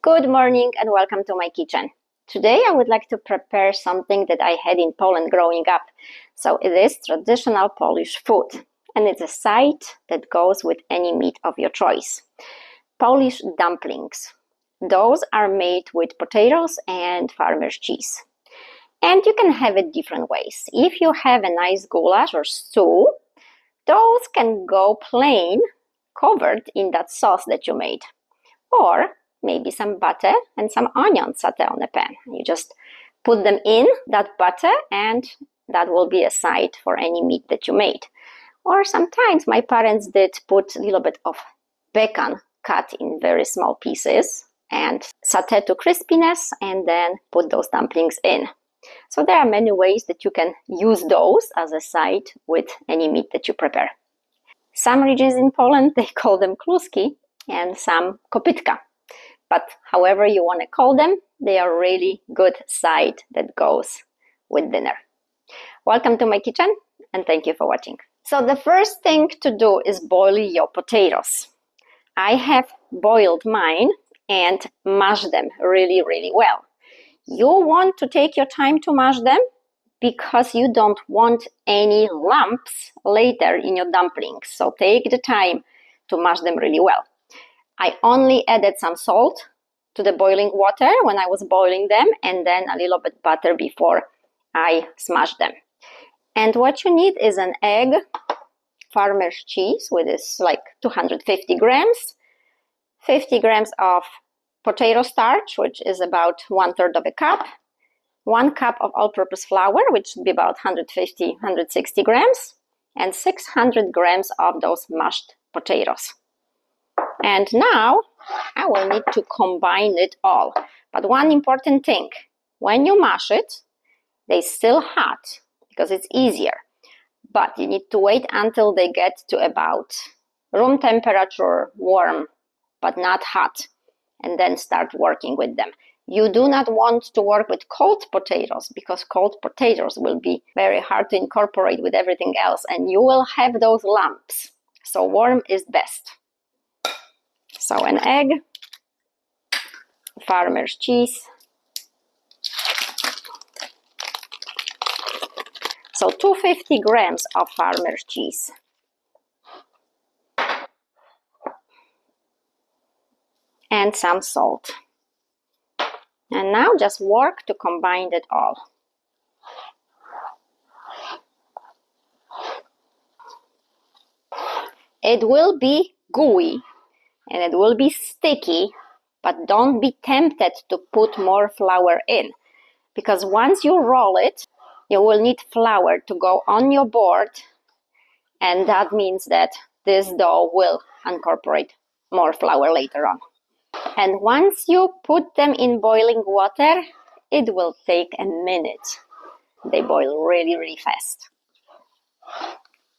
Good morning and welcome to my kitchen. Today I would like to prepare something that I had in Poland growing up. So it is traditional Polish food and it's a side that goes with any meat of your choice. Polish dumplings. Those are made with potatoes and farmer's cheese. And you can have it different ways. If you have a nice goulash or stew, those can go plain, covered in that sauce that you made. Or maybe some butter and some onions sauté on a pan. You just put them in that butter and that will be a side for any meat that you made. Or sometimes my parents did put a little bit of bacon cut in very small pieces and sauté to crispiness and then put those dumplings in. So there are many ways that you can use those as a side with any meat that you prepare. Some regions in Poland, they call them kluski and some kopytka. But however you want to call them, they are really good side that goes with dinner. Welcome to my kitchen and thank you for watching. So the first thing to do is boil your potatoes. I have boiled mine and mashed them really well. You want to take your time to mash them because you don't want any lumps later in your dumplings. So take the time to mash them really well. I only added some salt to the boiling water when I was boiling them and then a little bit butter before I smashed them. And what you need is an egg, farmer's cheese, which is like 250 grams, 50 grams of potato starch, which is about 1/3 of a cup, 1 cup of all-purpose flour, which would be about 150-160 grams, and 600 grams of those mashed potatoes. And now I will need to combine it all. But one important thing, when you mash it, they still hot because it's easier. But you need to wait until they get to about room temperature, warm, but not hot, and then start working with them. You do not want to work with cold potatoes because cold potatoes will be very hard to incorporate with everything else and you will have those lumps. So warm is best. So an egg, farmer's cheese. So 250 grams of farmer's cheese. And some salt. And now just work to combine it all. It will be gooey and it will be sticky, but don't be tempted to put more flour in because once you roll it, you will need flour to go on your board and that means that this dough will incorporate more flour later on. And once you put them in boiling water, it will take a minute. They boil really fast.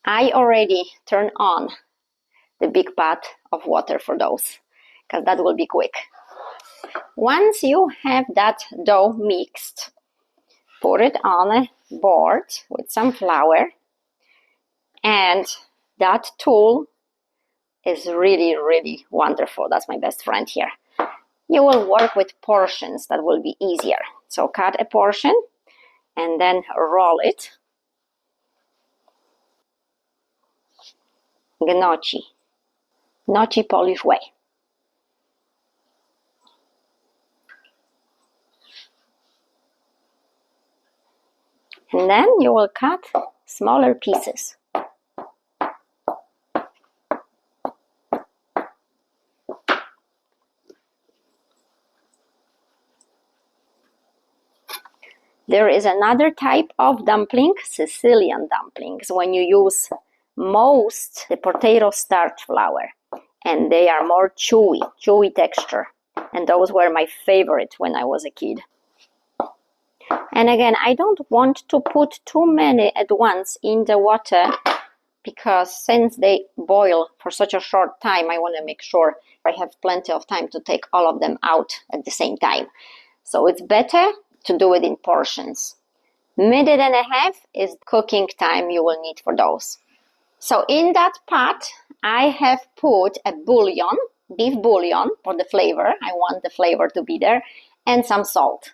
I already turned on the big pot of water for those, because that will be quick. Once you have that dough mixed, put it on a board with some flour, and that tool is really wonderful. That's my best friend here. You will work with portions that will be easier. So cut a portion and then roll it. Gnocchi Polish way. And then you will cut smaller pieces. There is another type of dumpling, Sicilian dumplings, when you use most the potato starch flour and they are more chewy texture. And those were my favorite when I was a kid. And again, I don't want to put too many at once in the water because since they boil for such a short time, I want to make sure I have plenty of time to take all of them out at the same time. So it's better to do it in portions. Minute and a half is cooking time you will need for those. So in that pot, I have put a bouillon beef bouillon for the flavor. I want the flavor to be there, and some salt.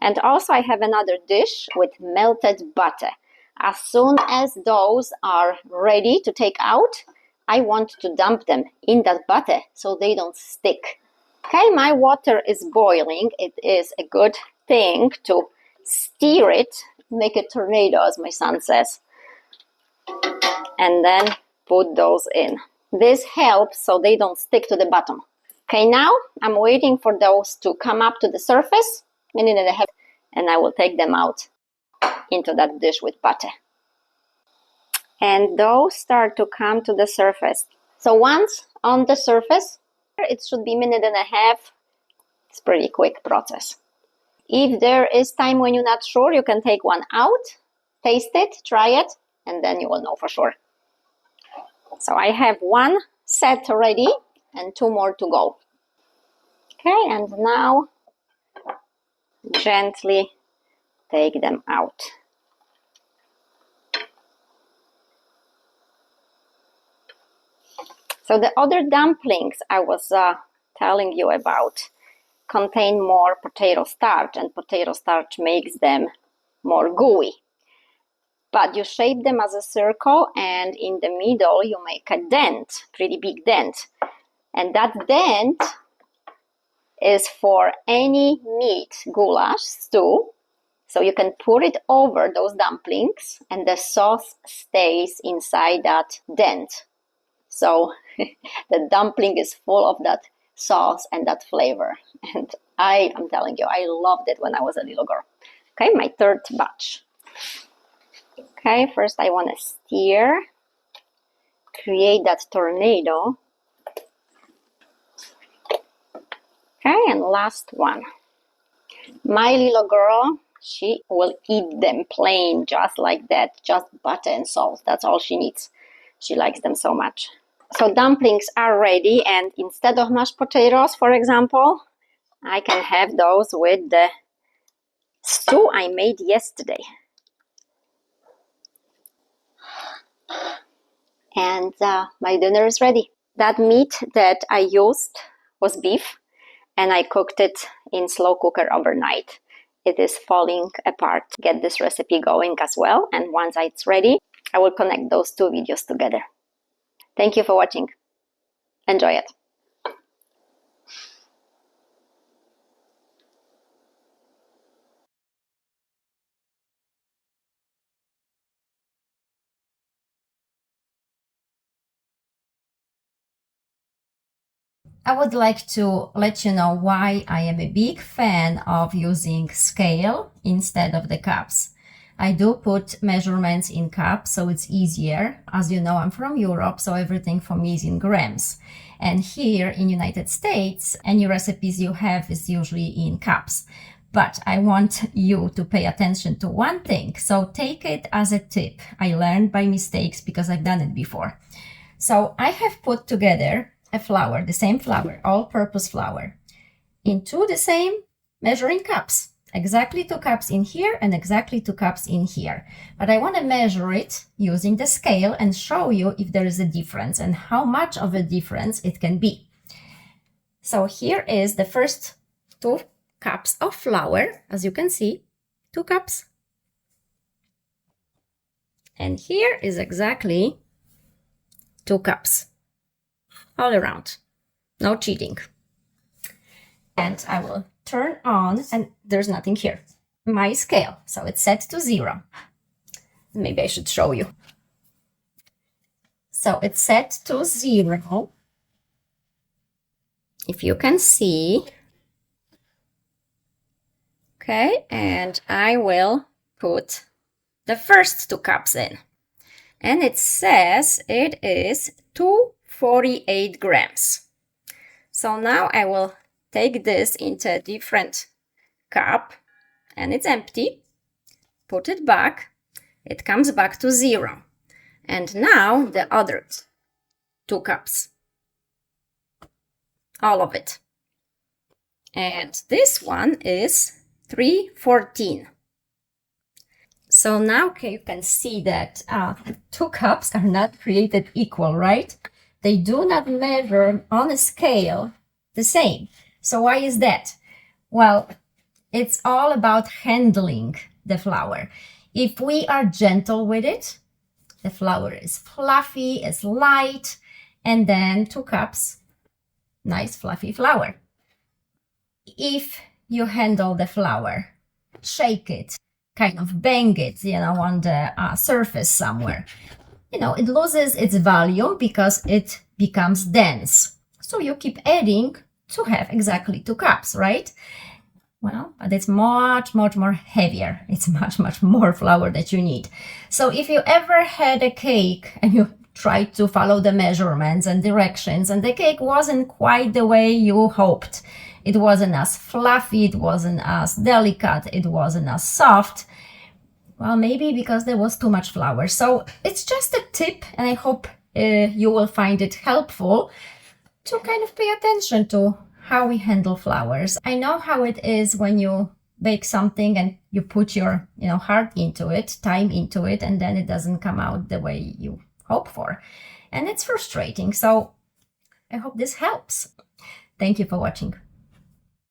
And also I have another dish with melted butter. As soon as those are ready to take out, I want to dump them in that butter so they don't stick. Okay, my water is boiling. It is a good thing to stir it, make a tornado, as my son says, and then put those in. This helps so they don't stick to the bottom. Okay, now I'm waiting for those to come up to the surface, minute and a half, and I will take them out into that dish with butter. And those start to come to the surface. So once on the surface, it should be minute and a half. It's a pretty quick process. If there is time when you're not sure, you can take one out, taste it, try it, and then you will know for sure. So I have one set ready and two more to go. Okay, and now gently take them out. So the other dumplings I was telling you about contain more potato starch, and potato starch makes them more gooey. But you shape them as a circle, and in the middle you make a dent, pretty big dent. And that dent is for any meat goulash stew. So you can put it over those dumplings and the sauce stays inside that dent. So the dumpling is full of that sauce and that flavor. And I'm telling you, I loved it when I was a little girl. Okay, my third batch. Okay, first I want to stir, create that tornado. Okay, and last one. My little girl, she will eat them plain, just like that, just butter and salt. That's all she needs. She likes them so much. So dumplings are ready, and instead of mashed potatoes, for example, I can have those with the stew I made yesterday. And my dinner is ready. That meat that I used was beef, and I cooked it in slow cooker overnight. It is falling apart. Get this recipe going as well, and once it's ready, I will connect those two videos together. Thank you for watching. Enjoy it. I would like to let you know why I am a big fan of using scale instead of the cups. I do put measurements in cups, so it's easier. As you know, I'm from Europe, so everything for me is in grams. And here in United States, any recipes you have is usually in cups. But I want you to pay attention to one thing, so take it as a tip. I learned by mistakes because I've done it before. So I have put together a flour, the same flour, all-purpose flour, into the same measuring cups. Exactly 2 cups in here and exactly 2 cups in here. But I want to measure it using the scale and show you if there is a difference and how much of a difference it can be. So here is the first 2 cups of flour, as you can see, 2 cups. And here is exactly 2 cups. All around. No cheating. And I will turn on, and there's nothing here. My scale. So it's set to 0. Maybe I should show you. So it's set to 0. If you can see. Okay, and I will put the first 2 cups in. And it says it is 248 grams. So now I will take this into a different cup, and it's empty. Put it back. It comes back to 0. And now the other 2 cups. All of it. And this one is 314. So now you can see that 2 cups are not created equal, right? they do not measure on a scale the same. So why is that? Well, it's all about handling the flour. If we are gentle with it, the flour is fluffy, it's light, and then 2 cups, nice fluffy flour. If you handle the flour, shake it, kind of bang it, on the surface somewhere, it loses its volume because it becomes dense. So you keep adding to have exactly 2 cups, right? Well, but it's much, much more heavier. It's much, much more flour that you need. So if you ever had a cake and you tried to follow the measurements and directions and the cake wasn't quite the way you hoped, it wasn't as fluffy, it wasn't as delicate, it wasn't as soft, well, maybe because there was too much flour. So it's just a tip, and I hope you will find it helpful to kind of pay attention to how we handle flours. I know how it is when you bake something and you put your, heart into it, time into it, and then it doesn't come out the way you hope for. And it's frustrating. So I hope this helps. Thank you for watching.